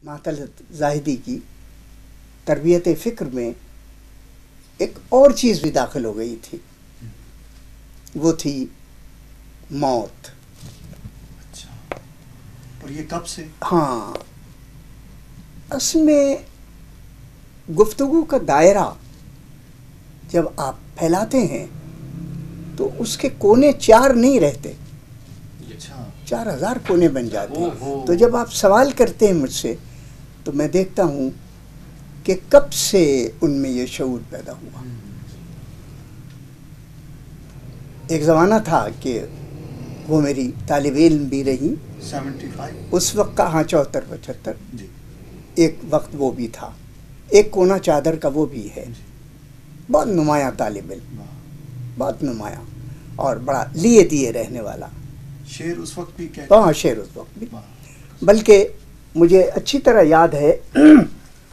معطلت زاہدی کی تربیت فکر میں ایک اور چیز بھی داخل ہو گئی تھی، وہ تھی موت. اچھا، اور یہ کب سے؟ ہاں، اصل میں گفتگو کا دائرہ جب آپ پھیلاتے ہیں تو اس کے کونے چار نہیں رہتے، 4000 کونے بن جاتے ہیں. تو جب آپ سوال کرتے ہیں مجھ سے تو میں دیکھتا ہوں کہ کب سے ان میں یہ شعور پیدا ہوا. ایک زمانہ تھا کہ وہ میری طالب علم بھی رہی 75 اس وقت کا، ہاں 74-75 جی. ایک وقت وہ بھی تھا. ایک کونا چادر کا وہ بھی ہے. بہت نمایاں طالب علم، بہت نمایاں، اور بڑا لیے دیے رہنے والا. شعر اس وقت بھی کہتے؟ ہاں، شعر اس وقت بھی. بلکہ مجھے اچھی طرح یاد ہے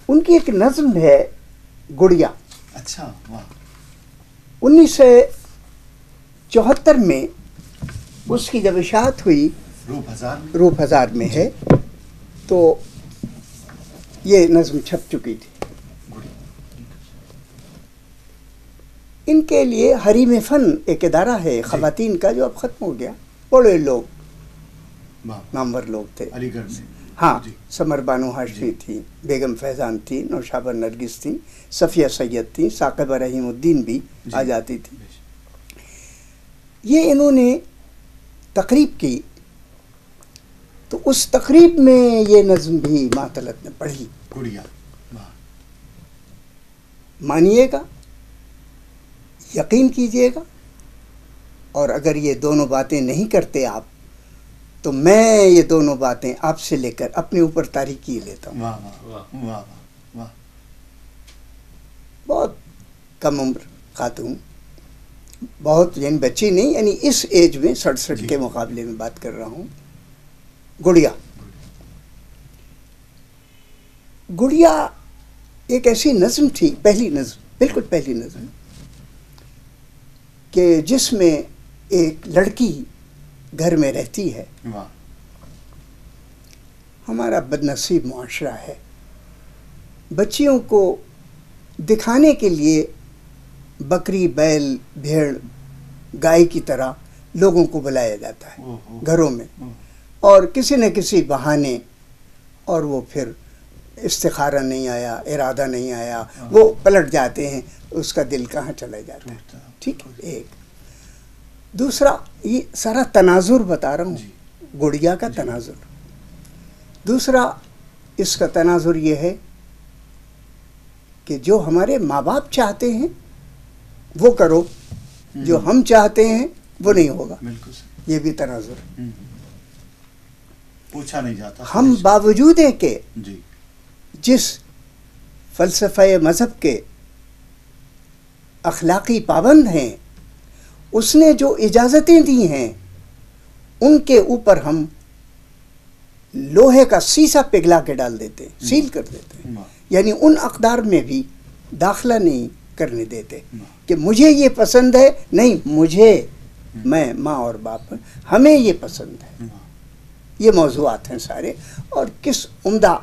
ان کی ایک نظم ہے گڑیا. اچھا، واہ. 1974 میں اس کی جب اشاعت ہوئی، روپ ہزار میں ہے، تو یہ نظم چھپ چکی تھی. ان کے لیے حریم فن ایک ادارہ ہے خواتین کا جو اب ختم ہو گیا. بڑے لوگ، نامور لوگ تھے علی گڑھ میں. ہاں، سمر بانو ہاشمی تھی، بیگم فیضان تھی، نوشابہ نرگس تھی، صفیہ سید تھی، ثاقبہ رحیم الدین بھی آ جاتی تھی. یہ انہوں نے تقریب کی تو اس تقریب میں یہ نظم بھی معطلت نے پڑھی. مانیے گا، یقین کیجئے گا، اور اگر یہ دونوں باتیں نہیں کرتے آپ تو میں یہ دونوں باتیں آپ سے لے کر اپنے اوپر تاریکی لیتا ہوں. بہت کم عمر خاتون، بہت یعنی بچی نہیں، یعنی اس ایج میں 67 کے مقابلے میں بات کر رہا ہوں. گڑیا گڑیا ایک ایسی نظم تھی، پہلی نظم، بالکل پہلی نظم، کہ جس میں ایک لڑکی گھر میں رہتی ہے. ہمارا بد نصیب معاشرہ ہے، بچیوں کو دکھانے کے لیے بکری، بیل، بھیڑ، گائے کی طرح لوگوں کو بلایا جاتا ہے گھروں میں، اور کسی نہ کسی بہانے، اور وہ پھر استخارہ نہیں آیا، ارادہ نہیں آیا، وہ پلٹ جاتے ہیں، اس کا دل کہاں چلا جاتا ہے. ٹھیک ہے. ایک دوسرا، یہ سارا تناظر بتا رہا ہوں، گڑیا کا تناظر. دوسرا اس کا تناظر یہ ہے کہ جو ہمارے ماں باپ چاہتے ہیں وہ کرو، جو ہم چاہتے ہیں وہ نہیں ہوگا. یہ بھی تناظر. پوچھا نہیں جاتا. ہم باوجود ہے کہ جس فلسفہ مذہب کے اخلاقی پابند ہیں، اس نے جو اجازتیں دی ہیں ان کے اوپر ہم لوہے کا سیسا پگھلا کے ڈال دیتے ہیں، سیل کر دیتے ہیں. یعنی ان اقدار میں بھی داخلہ نہیں کرنے دیتے کہ مجھے یہ پسند ہے، نہیں، مجھے، میں، ماں اور باپ، ہمیں یہ پسند ہے. یہ موضوعات ہیں سارے. اور کس عمدہ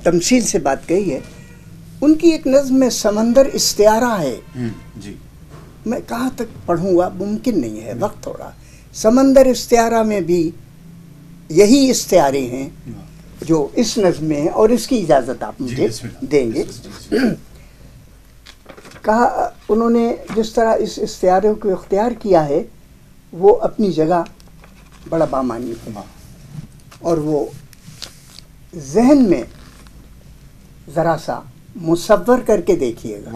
تمثیل سے بات کہی ہے. ان کی ایک نظم میں سمندر استعارہ ہے. میں کہاں تک پڑھوں گا، ممکن نہیں ہے، وقت تھوڑا. سمندر استعارہ میں بھی یہی استعارے ہیں جو اس نظم میں ہیں، اور اس کی اجازت آپ مجھے دیں گے. کہا انہوں نے جس طرح اس استعارے کو اختیار کیا ہے وہ اپنی جگہ بڑا بامانی ہے، اور وہ ذہن میں ذرا سا مصور کر کے دیکھیے گا.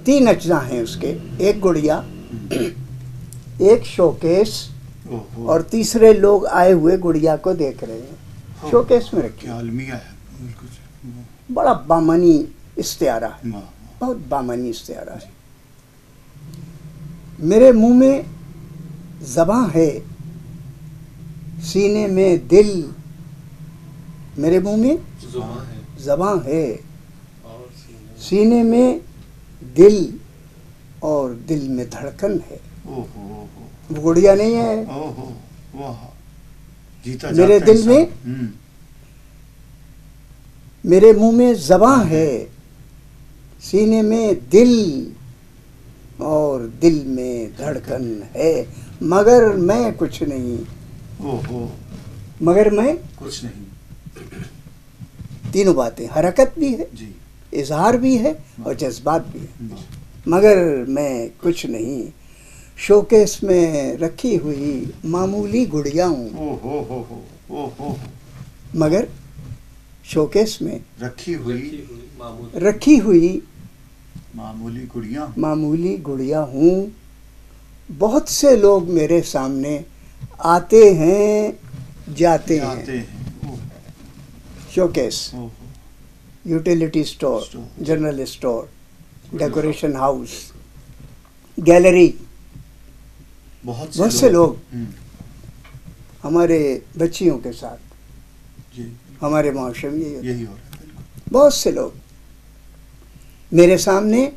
3 اجزاء ہیں اس کے، ایک گڑیا، ایک شوکیس، اور تیسرے لوگ آئے ہوئے گڑیا کو دیکھ رہے ہیں. شوکیس میں رکھیے. بڑا بامانی استعارہ ہے، بہت بامانی استعارہ ہے. میرے منہ میں زباں ہے، سینے میں دل، میرے منہ میں زباں ہے، سینے میں دل، اور دل میں دھڑکن ہے. وہ گڑیا نہیں ہے. میرے دل میں میرے منہ میں زباں ہے، سینے میں دل اور دل میں دھڑکن ہے، مگر میں کچھ نہیں، اوہو، مگر میں کچھ نہیں. تینوں باتیں، حرکت بھی ہے، جی. اظہار بھی ہے اور جذبات بھی ہے، واہ. مگر میں کچھ نہیں. شوکیس میں رکھی ہوئی معمولی گڑیا ہوں، اوہو ہو ہو، اوہو، مگر شوکیس میں رکھی ہوئی رکھی ہوئی معمولی گڑیاں. معمولی گڑیا ہوں. بہت سے لوگ میرے سامنے آتے ہیں جاتے ہیں. آتے ہیں. اوہ، شوکیس، اوہو. Utility store, store. General store, decoration house, gallery. بہت سے لوگ ہم، ہمارے بچیوں کے ساتھ جی. ہمارے معاشرے میں یہی ہوتا ہے. یہی ہو رہا ہے. بالکل. بہت سے لوگ میرے سامنے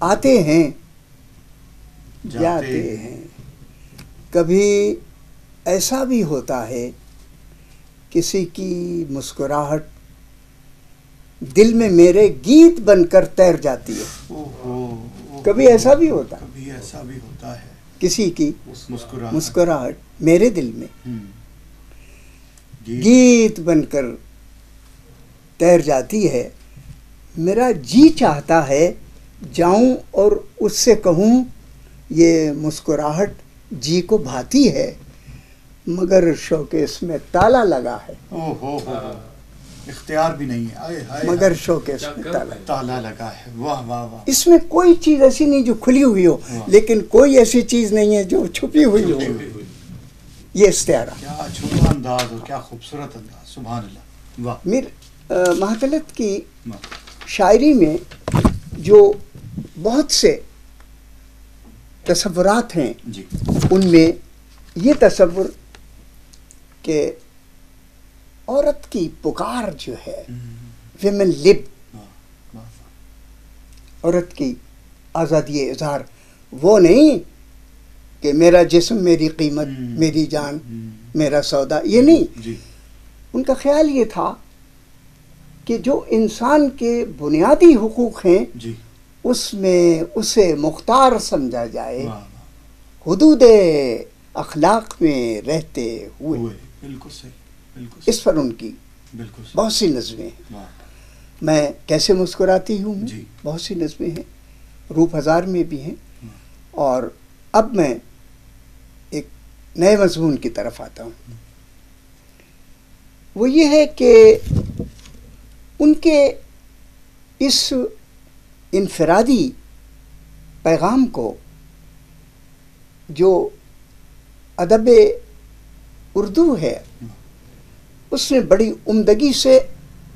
آتے ہیں جاتے ہیں. کبھی ایسا بھی ہوتا ہے کسی کی مسکراہٹ دل میں میرے گیت بن کر تیر جاتی ہے. اوہو. کبھی ایسا بھی ہوتا ہے، کبھی ایسا بھی ہوتا ہے. کسی کی مسکراہٹ میرے دل میں ہم. گیت بن کر تیر جاتی ہے. میرا جی چاہتا ہے جاؤں اور اس سے کہوں یہ مسکراہٹ جی کو بھاتی ہے، مگر شوکیس میں تالا لگا ہے. اوہو ہو، اختیار بھی نہیں ہے. آئے ہائے، مگر شوکیس میں تالا لگا ہے. واہ واہ واہ. اس میں کوئی چیز ایسی نہیں جو کھلی ہوئی ہو، لیکن کوئی ایسی چیز نہیں ہے جو چھپی ہوئی ہو. یہ استعارہ. کیا چھپا انداز اور کیا خوبصورت انداز. سبحان اللہ. واہ. میر مہتلت کی واہ. شاعری میں جو بہت سے تصورات ہیں، جی. ان میں یہ تصور کہ عورت کی پکار جو ہے، ویمن لب، عورت کی آزادی اظہار، وہ نہیں کہ میرا جسم میری قیمت، میری جان میرا سودا، یہ نہیں. جی. ان کا خیال یہ تھا کہ جو انسان کے بنیادی حقوق ہیں جی. اس میں اسے مختار سمجھا جائے، واہ حدود اخلاق میں رہتے ہوئے. بالکل صحیح. بالکل اس پر ان کی بالکل صحیح. بہت سی نظمیں ہیں. واہ. میں کیسے مسکراتی ہوں، جی. بہت سی نظمیں ہیں، روپ ہزار میں بھی ہیں. اور اب میں ایک نئے مضمون کی طرف آتا ہوں. وہ یہ ہے کہ ان کے اس انفرادی پیغام کو جو ادب اردو ہے اس نے بڑی عمدگی سے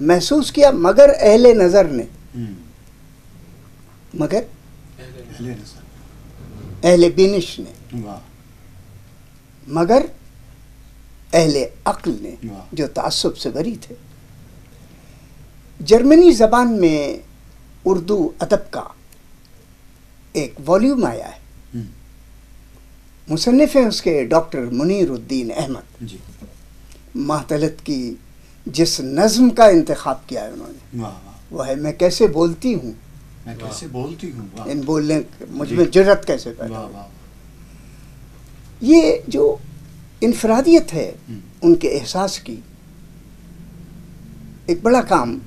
محسوس کیا، مگر اہل نظر نے، مگر اہل بینش نے، واہ. مگر اہل عقل نے واہ. جو تعصب سے بری تھے. جرمنی زبان میں اردو ادب کا ایک والیوم آیا ہے، مصنف ہیں اس کے ڈاکٹر منیر الدین احمد. جی. مہتلت کی جس نظم کا انتخاب کیا ہے انہوں نے، واہ واہ. وہ ہے میں کیسے بولتی ہوں، میں کیسے بولتی ہوں. واہ. ان بولنے مجھ میں جرأت کیسے پیدا واہ ہوئی. واہ. یہ جو انفرادیت ہے ان کے احساس کی، ایک بڑا کام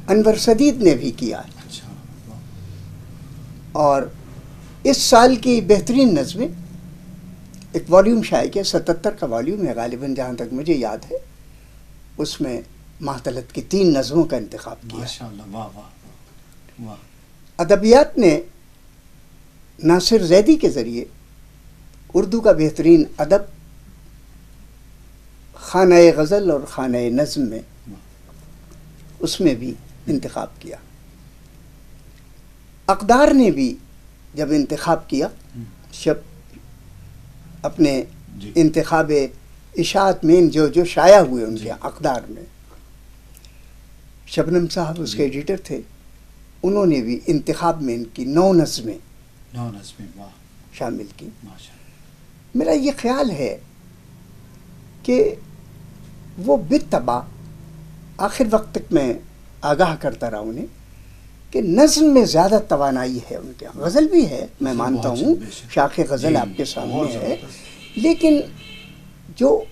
انور سدید نے بھی کیا ہے. اچھا. واہ. اور اس سال کی بہترین نظمیں ایک والیوم شائع کیا، 77 کا والیوم ہے غالباً جہاں تک مجھے یاد ہے. اس میں مہتلت کی 3 نظموں کا انتخاب کیا. ماشاء اللہ. واہ واہ واہ. ادبیات نے ناصر زیدی کے ذریعے اردو کا بہترین ادب خانہ غزل اور خانہ نظم میں اس میں بھی انتخاب کیا. اقدار نے بھی جب انتخاب کیا، جب اپنے جی. انتخاب اشاعت میں جو شائع ہوئے ان کے اقدار میں، شبنم صاحب اس کے ایڈیٹر تھے، انہوں نے بھی انتخاب میں ان کی 9 نظمیں واہ. شامل کی. ماشاء اللہ. میرا یہ خیال ہے کہ وہ بالطبع آخر وقت تک میں آگاہ کرتا رہا انہیں کہ نظم میں زیادہ توانائی ہے ان کے یہاں. غزل بھی ہے میں مانتا ہوں، شاخ غزل آپ کے سامنے ہے، لیکن جو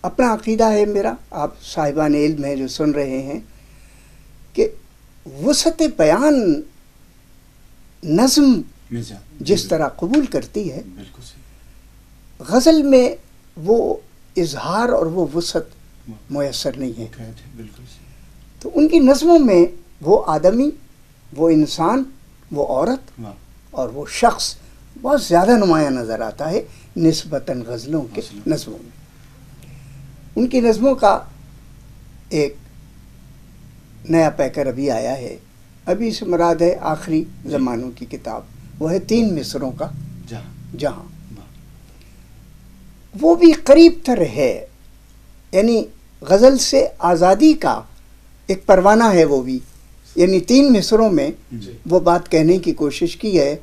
اپنا عقیدہ ہے میرا، آپ صاحبان علم ہیں جو سن رہے ہیں، کہ وسعت بیان نظم جس طرح قبول کرتی ہے، غزل میں وہ اظہار اور وہ وسعت میسر نہیں ہے. تو ان کی نظموں میں وہ آدمی، وہ انسان، وہ عورت اور وہ شخص بہت زیادہ نمایاں نظر آتا ہے نسبتاً غزلوں کے نظموں میں. ان کی نظموں کا ایک نیا پیکر ابھی آیا ہے، ابھی سے مراد ہے آخری زمانوں کی کتاب، وہ ہے 3 مصروں کا جہاں. وہ بھی قریب تر ہے، یعنی غزل سے آزادی کا ایک پروانہ ہے وہ بھی. یعنی 3 مصروں میں وہ بات کہنے کی کوشش کی ہے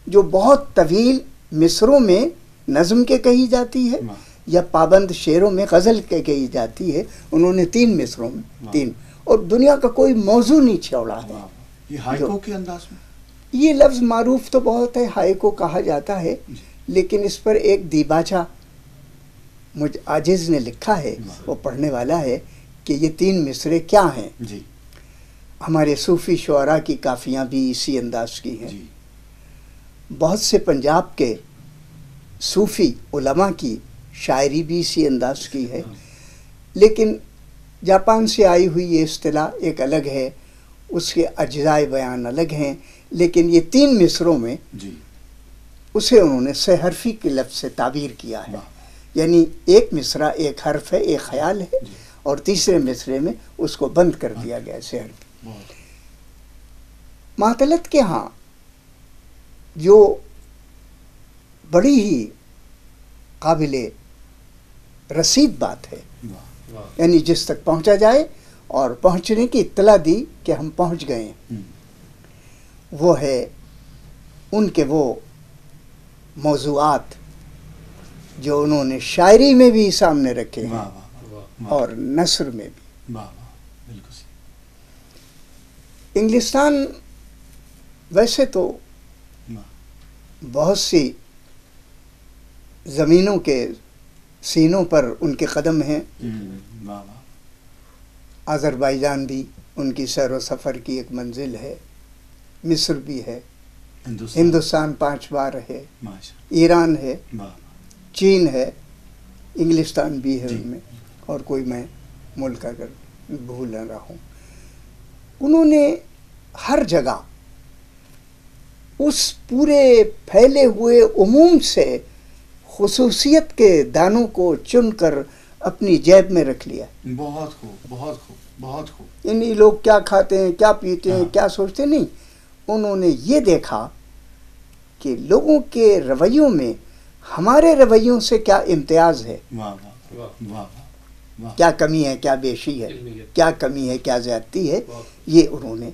جو بہت طویل مصروں میں نظم کے کہی جاتی ہے یا پابند شعروں میں غزل کے کہی جاتی ہے. انہوں نے 3 مصروں میں 3، اور دنیا کا کوئی موضوع نہیں چھوڑا ہے. یہ ہائیکو کے انداز میں، یہ لفظ معروف تو بہت ہے، ہائیکو کہا جاتا ہے، لیکن اس پر ایک دیباچہ مجھ عاجز نے لکھا ہے، وہ پڑھنے والا ہے کہ یہ 3 مصرے کیا ہیں. ہمارے صوفی شعراء کی کافیاں بھی اسی انداز کی ہیں. بہت سے پنجاب کے صوفی علماء کی شاعری بھی اسی انداز کی ہے، لیکن جاپان سے آئی ہوئی یہ اصطلاح ایک الگ ہے، اس کے اجزائے بیان الگ ہیں. لیکن یہ 3 مصروں میں اسے انہوں نے سہ حرفی کے لفظ سے تعبیر کیا ہے. یعنی ایک مصرع ایک حرف ہے، ایک خیال ہے، اور تیسرے مصرے میں اس کو بند کر دیا گیا سہ حرفی. معطلت کے ہاں جو بڑی ہی قابل رسید بات ہے، یعنی جس تک پہنچا جائے اور پہنچنے کی اطلاع دی کہ ہم پہنچ گئے ہیں، وہ ہے ان کے وہ موضوعات جو انہوں نے شاعری میں بھی سامنے رکھے ہیں اور نثر میں بھی. انگلستان ویسے تو بہت سی زمینوں کے سینوں پر ان کے قدم ہیں. آذربائیجان بھی ان کی سیر و سفر کی ایک منزل ہے، مصر بھی ہے، ہندوستان 5 بار ہے، ایران ہے، چین ہے، انگلستان بھی ہے ان میں، اور کوئی میں ملک اگر بھول نہ رہا ہوں. انہوں نے ہر جگہ اس پورے پھیلے ہوئے عموم سے خصوصیت کے دانوں کو چن کر اپنی جیب میں رکھ لیا. بہت خوب، بہت خوب، بہت خوب. یعنی لوگ کیا کھاتے ہیں، کیا پیتے ہیں، کیا سوچتے، نہیں، انہوں نے یہ دیکھا کہ لوگوں کے رویوں میں ہمارے رویوں سے کیا امتیاز ہے، کیا کمی ہے، کیا بیشی ہے، کیا کمی ہے، کیا زیادتی ہے. یہ انہوں نے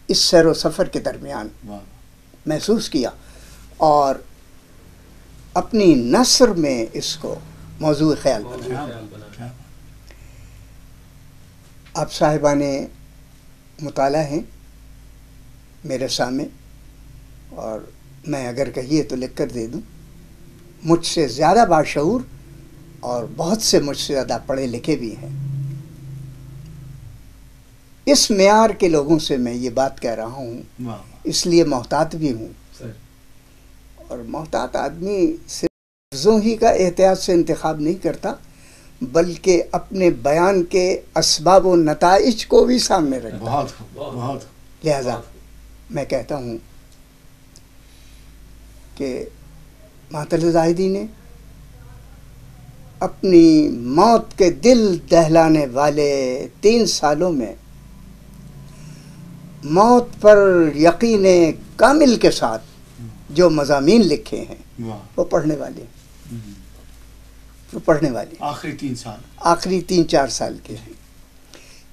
اس سیر و سفر کے درمیان محسوس کیا اور اپنی نثر میں اس کو موضوع خیال بنا. آپ صاحبان مطالعہ ہیں میرے سامنے، اور میں اگر کہیے تو لکھ کر دے دوں، مجھ سے زیادہ باشعور اور بہت سے مجھ سے زیادہ پڑھے لکھے بھی ہیں. اس معیار کے لوگوں سے میں یہ بات کہہ رہا ہوں، اس لیے محتاط بھی ہوں. اور محتاط آدمی صرف لفظوں ہی کا احتیاط سے انتخاب نہیں کرتا، بلکہ اپنے بیان کے اسباب و نتائج کو بھی سامنے رکھتا. لہذا میں کہتا ہوں کہ معطل زاہدی نے اپنی موت کے دل دہلانے والے 3 سالوں میں موت پر یقین کامل کے ساتھ جو مضامین لکھے ہیں وہ پڑھنے والے ہیں، وہ پڑھنے والے. آخری 3-4 سال کے ہیں.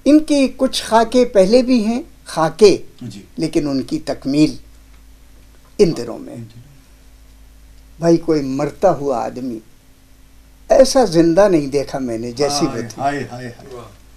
ان کی کچھ خاکے پہلے بھی ہیں، خاکے، لیکن ان کی تکمیل ان دنوں میں. بھائی کوئی مرتا ہوا آدمی ایسا زندہ نہیں دیکھا میں نے جیسی وہ تھی.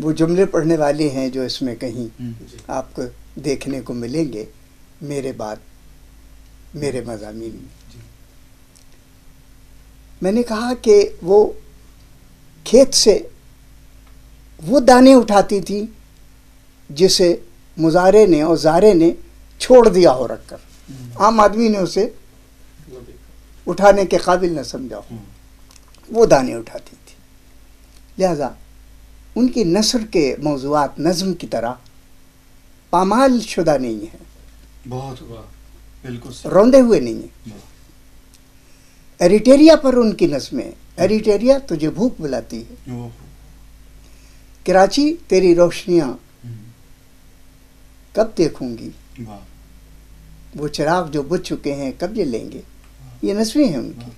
وہ جملے پڑھنے والے ہیں جو اس میں کہیں جی آپ کو دیکھنے کو ملیں گے میرے بعد میرے مضامین میں. جی میں نے کہا کہ وہ کھیت سے وہ دانے اٹھاتی تھی جسے مزارے نے اور زارے نے چھوڑ دیا ہو رکھ کر، عام آدمی نے اسے اٹھانے کے قابل نہ سمجھا ہو، وہ دانے اٹھاتی تھی. لہذا ان کی نثر کے موضوعات نظم کی طرح پامال شدہ نہیں ہیں، بہت بالکل صحیح. روندے ہوئے نہیں ہیں. ایریٹیریا پر ان کی نظمیں، ایریٹیریا تجھے بھوک بلاتی ہے، اوہو. کراچی تیری روشنیاں کب دیکھوں گی، واہ وہ چراغ جو بجھ چکے ہیں کب یہ لیں گے. یہ نظمیں ہیں ان کی.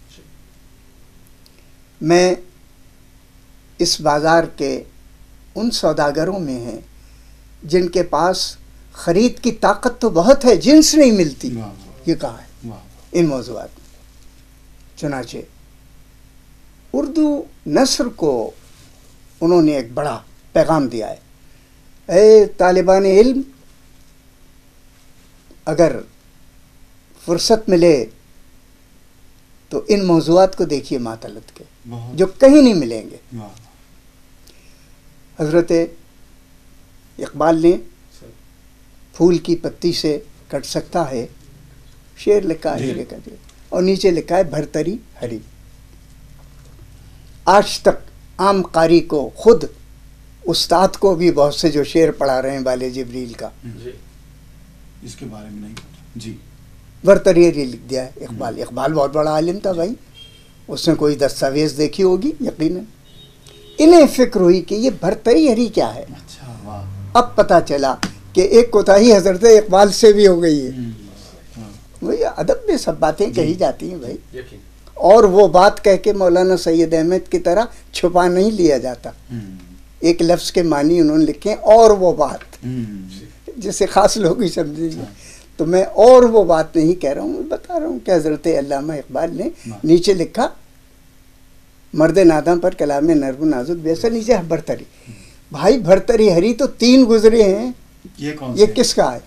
میں اس بازار کے ان سوداگروں میں ہیں جن کے پاس خرید کی طاقت تو بہت ہے، جنس نہیں ملتی، یہ کہا ہے ان موضوعات میں. چنانچہ اردو نثر کو انہوں نے ایک بڑا پیغام دیا ہے. اے طالبان علم، اگر فرصت ملے تو ان موضوعات کو دیکھیے معطلت کے، جو کہیں نہیں ملیں گے. حضرت اقبال نے پھول کی پتی سے کٹ سکتا ہے شعر لکھا ہے، لکھا ہے اور نیچے لکھا ہے بھرتری ہری. آج تک عام قاری کو، خود استاد کو بھی بہت سے جو شعر پڑھا رہے ہیں والے جبریل کا، اس کے بارے میں نہیں پتا. جی برتری ہری لکھ دیا ہے اقبال. اقبال بہت بڑا عالم تھا بھائی، اس نے کوئی دستاویز دیکھی ہوگی یقیناً. انہیں فکر ہوئی کہ یہ بھرتری ہری کیا ہے. اچھا واہ. اب پتہ چلا کہ ایک کوتاہی حضرت اقبال سے بھی ہو گئی ہے. وہی ادب میں سب باتیں کہی جاتی ہیں بھائی، اور وہ بات کہہ کے مولانا سید احمد کی طرح چھپا نہیں لیا جاتا. ایک لفظ کے معنی انہوں نے لکھے اور وہ بات، جسے خاص لوگ ہی سمجھیں گے. تو میں اور وہ بات نہیں کہہ رہا ہوں، میں بتا رہا ہوں کہ حضرت علامہ اقبال نے نیچے لکھا مرد ناداں پر کلام نرم و نازک ویسا، نیچے بھرتری. بھائی بھرتری ہری تو 3 گزرے ہیں، یہ کس کا ہے؟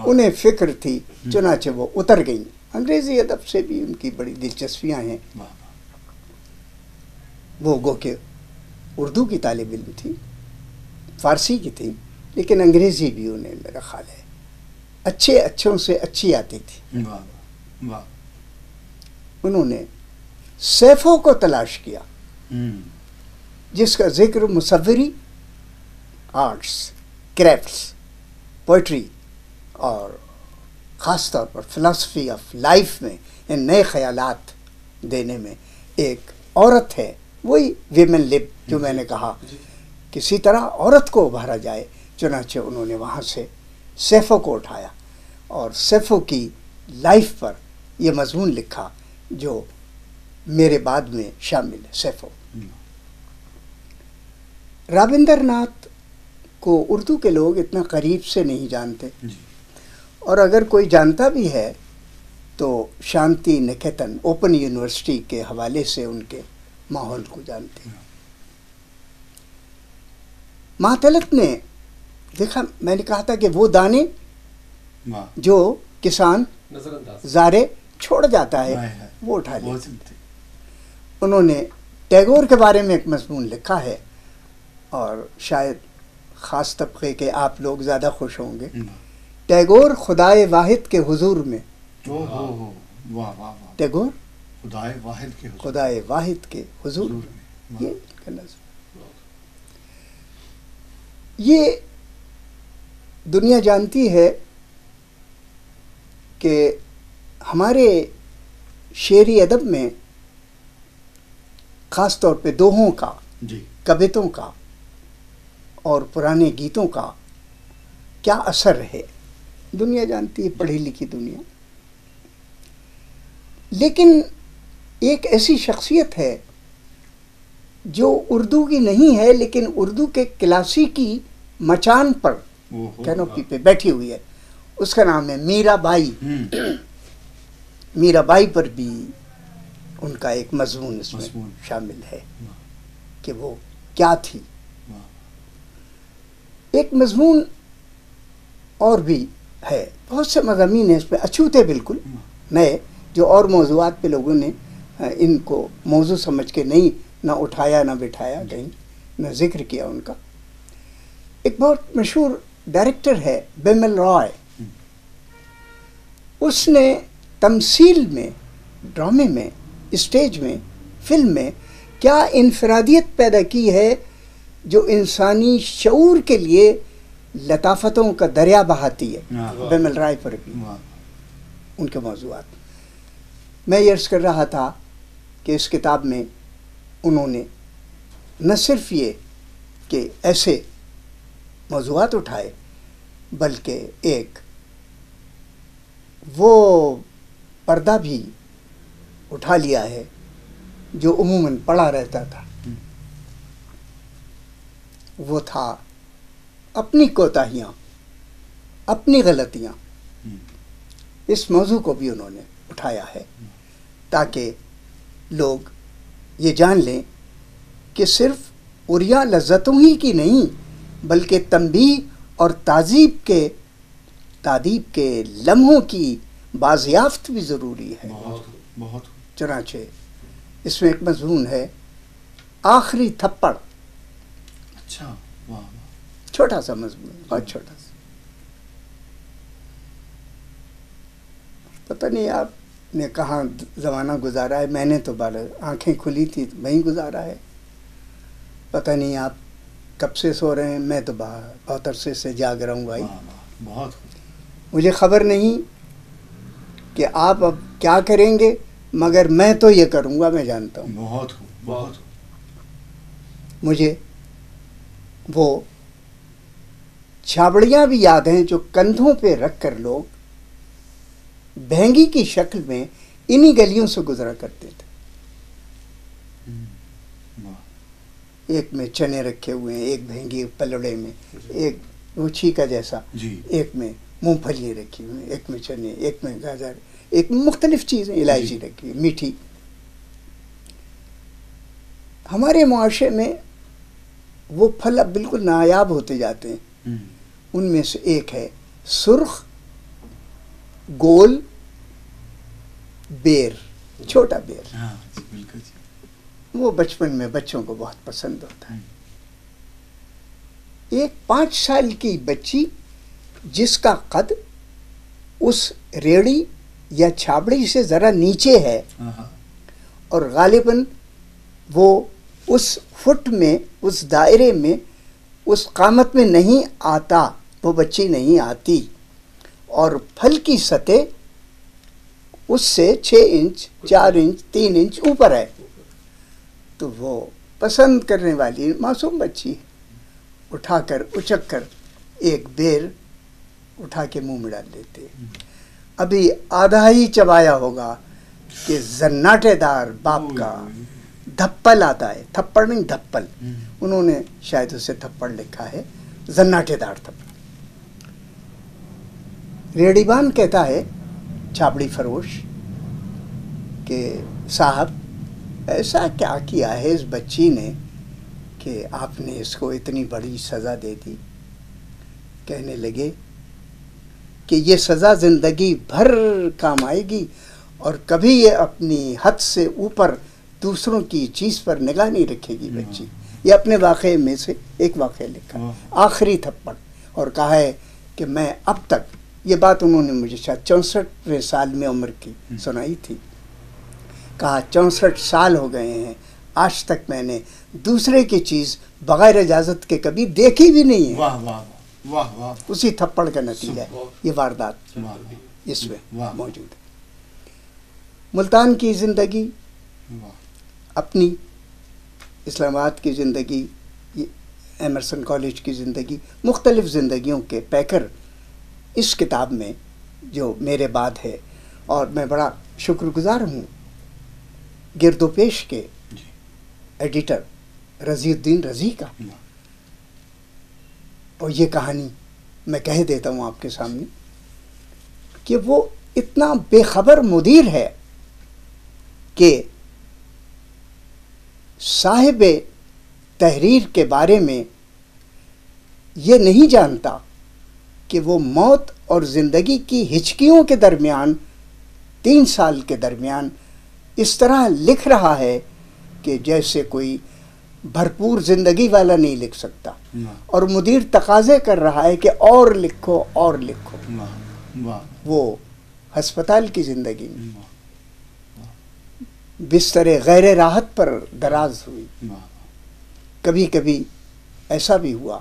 انہیں فکر تھی، چنانچہ وہ اتر گئیں. انگریزی ادب سے بھی ان کی بڑی دلچسپیاں ہیں. وہ گو کہ اردو کی طالب علم تھی، فارسی کی تھی، لیکن انگریزی بھی انہیں میرا خیال ہے اچھوں سے اچھی آتی تھی. انہوں نے سیفوں کو تلاش کیا جس کا ذکر مصوری، آرٹس، کرافٹس، پوئٹری اور خاص طور پر فلسفی آف لائف میں ان نئے خیالات دینے میں ایک عورت ہے. وہی ویمن لب جو میں نے کہا، کسی طرح عورت کو ابھارا جائے. چنانچہ انہوں نے وہاں سے سیفوں کو اٹھایا اور سیفوں کی لائف پر یہ مضمون لکھا جو میرے بعد میں شامل ہے. سیفوں رابندر ناتھ کو اردو کے لوگ اتنا قریب سے نہیں جانتے، اور اگر کوئی جانتا بھی ہے تو شانتی نکیتن اوپن یونیورسٹی کے حوالے سے ان کے ماحول کو جانتے ہیں. معطلت نے دیکھا، میں نے کہا تھا کہ وہ دانے جو کسان زارے چھوڑ جاتا ہے وہ اٹھا لے. انہوں نے ٹیگور کے بارے میں ایک مضمون لکھا ہے، اور شاید خاص طبقے کے آپ لوگ زیادہ خوش ہوں گے. ٹیگور خدائے واحد کے حضور میں. ٹیگور خدائے واحد کے حضور میں. یہ دنیا جانتی ہے کہ ہمارے شعری ادب میں خاص طور پہ دوہوں کا، کویتوں کا اور پرانے گیتوں کا کیا اثر ہے. دنیا جانتی ہے، پڑھی لکھی دنیا. لیکن ایک ایسی شخصیت ہے جو اردو کی نہیں ہے لیکن اردو کے کلاسیکی مچان پر، کینوپی پہ بیٹھی ہوئی ہے. اس کا نام ہے میرا بائی. میرا بائی پر بھی ان کا ایک مضمون اس میں شامل ہے کہ وہ کیا تھی. ایک مضمون اور بھی ہے، بہت سے مضامین ہیں اس پہ اچھوتے بالکل نئے، جو اور موضوعات پہ لوگوں نے ان کو موضوع سمجھ کے نہیں نہ اٹھایا نہ بٹھایا کہیں، نہ ذکر کیا ان کا۔ ایک بہت مشہور ڈائریکٹر ہے بیمل رائے، اس نے تمثیل میں، ڈرامے میں، اسٹیج میں، فلم میں کیا انفرادیت پیدا کی ہے جو انسانی شعور کے لیے لطافتوں کا دریا بہاتی ہے۔ بیمل رائے پر بھی ان کے موضوعات، میں یہ عرض کر رہا تھا کہ اس کتاب میں انہوں نے نہ صرف یہ کہ ایسے موضوعات اٹھائے، بلکہ ایک وہ پردہ بھی اٹھا لیا ہے جو عموماً پڑا رہتا تھا، وہ تھا اپنی کوتاہیاں، اپنی غلطیاں۔ اس موضوع کو بھی انہوں نے اٹھایا ہے تاکہ لوگ یہ جان لیں کہ صرف عریاں لذتوں ہی کی نہیں، بلکہ تنبیہ اور تادیب کے لمحوں کی بازیافت بھی ضروری ہے۔ بہت چنانچہ اس میں ایک مضمون ہے آخری تھپڑ، اچھا، واہ، چھوٹا سا مضمون، بہت چھوٹا سا۔ پتہ نہیں آپ نے کہاں زمانہ گزارا ہے، میں نے تو آنکھیں کھلی تھی وہیں گزارا ہے۔ پتہ نہیں آپ کب سے سو رہے ہیں، میں تو بہت عرصے سے جاگ رہا ہوں بھائی۔ بہت مجھے خبر نہیں کہ آپ اب کیا کریں گے، مگر میں تو یہ کروں گا، میں جانتا ہوں۔ بہت مجھے وہ چھابڑیاں بھی یاد ہیں جو کندھوں پہ رکھ کر لوگ بھینگی کی شکل میں انہی گلیوں سے گزرا کرتے تھے۔ ایک میں چنے رکھے ہوئے ہیں، ایک بھینگی پلڑے میں، ایک وہ چھیکا جیسا، ایک میں مونگ پھلی رکھی ہوئی، ایک میں چنے، ایک میں گاجر، ایک میں مختلف چیزیں، الائچی رکھی ہوئی، میٹھی۔ ہمارے معاشرے میں وہ پھل اب بالکل نایاب ہوتے جاتے ہیں۔ ان میں سے ایک ہے سرخ گول بیر، چھوٹا بیر۔ وہ بچپن میں بچوں کو بہت پسند ہوتا ہے۔ ایک 5 سال کی بچی جس کا قد اس ریڑھی یا چھابڑی سے ذرا نیچے ہے اور غالباً وہ اس فٹ میں، اس دائرے میں، اس قامت میں نہیں آتا، وہ بچی نہیں آتی، اور پھل کی سطح اس سے 6 انچ، 4 انچ، 3 انچ اوپر ہے، تو وہ پسند کرنے والی معصوم بچی ہے، اٹھا کر اچک کر ایک بیر اٹھا کے منہ میں ڈال لیتے۔ ابھی آدھا ہی چبایا ہوگا کہ زناٹے دار باپ کا دھپل آتا ہے، تھپڑ نہیں دھپل، انہوں نے شاید اسے تھپڑ لکھا ہے، زناٹے دار تھپڑ۔ ریڑھی بان کہتا ہے چھاپڑی فروش کہ صاحب ایسا کیا کیا ہے اس بچی نے کہ آپ نے اس کو اتنی بڑی سزا دے دی؟ کہنے لگے کہ یہ سزا زندگی بھر کام آئے گی، اور کبھی یہ اپنی حد سے اوپر دوسروں کی چیز پر نگاہ نہیں رکھے گی بچی۔ یہ اپنے واقعے میں سے ایک واقعہ لکھا، آخری تھپڑ، اور کہا ہے کہ میں اب تک، یہ بات انہوں نے مجھے شاید 64ویں سال میں عمر کی سنائی تھی، کہا 64 سال ہو گئے ہیں، آج تک میں نے دوسرے کی چیز بغیر اجازت کے کبھی دیکھی بھی نہیں ہے۔ واہ واہ واہ واہ، اسی تھپڑ کا نتیجہ ہے یہ واردات اس میں موجود ہے۔ ملتان کی زندگی، اپنی اسلام آباد کی زندگی، ایمرسن کالج کی زندگی، مختلف زندگیوں کے پیکر اس کتاب میں جو میرے بعد ہے، اور میں بڑا شکر گزار ہوں گرد و پیش کے ایڈیٹر رضی الدین رضی کا۔ اور یہ کہانی میں کہہ دیتا ہوں آپ کے سامنے کہ وہ اتنا بے خبر مدیر ہے کہ صاحب تحریر کے بارے میں یہ نہیں جانتا کہ وہ موت اور زندگی کی ہچکیوں کے درمیان 3 سال کے درمیان اس طرح لکھ رہا ہے کہ جیسے کوئی بھرپور زندگی والا نہیں لکھ سکتا. اور مدیر تقاضے کر رہا ہے کہ اور لکھو اور لکھو. وہ ہسپتال کی زندگی میں بستر غیر راحت پر دراز ہوئی. کبھی کبھی ایسا بھی ہوا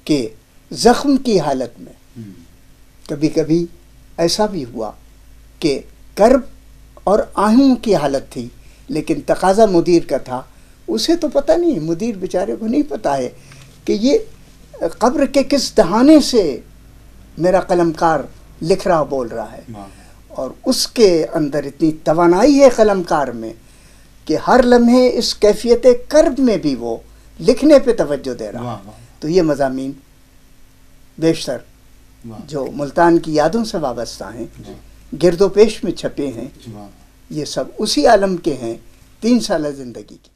کہ زخم کی حالت میں، کبھی کبھی ایسا بھی ہوا کہ کرب اور آہوں کی حالت تھی، لیکن تقاضا مدیر کا تھا. اسے تو پتہ نہیں، مدیر بیچارے کو نہیں پتہ ہے کہ یہ قبر کے کس دہانے سے میرا قلمکار لکھ رہا بول رہا ہے. اور اس کے اندر اتنی توانائی ہے قلمکار میں کہ ہر لمحے اس کیفیت کرب میں بھی وہ لکھنے پہ توجہ دے رہا ہے. تو یہ مضامین بیشتر جو ملتان کی یادوں سے وابستہ ہیں، گرد و پیش میں چھپے ہیں، یہ سب اسی عالم کے ہیں، 3 سالہ زندگی کی.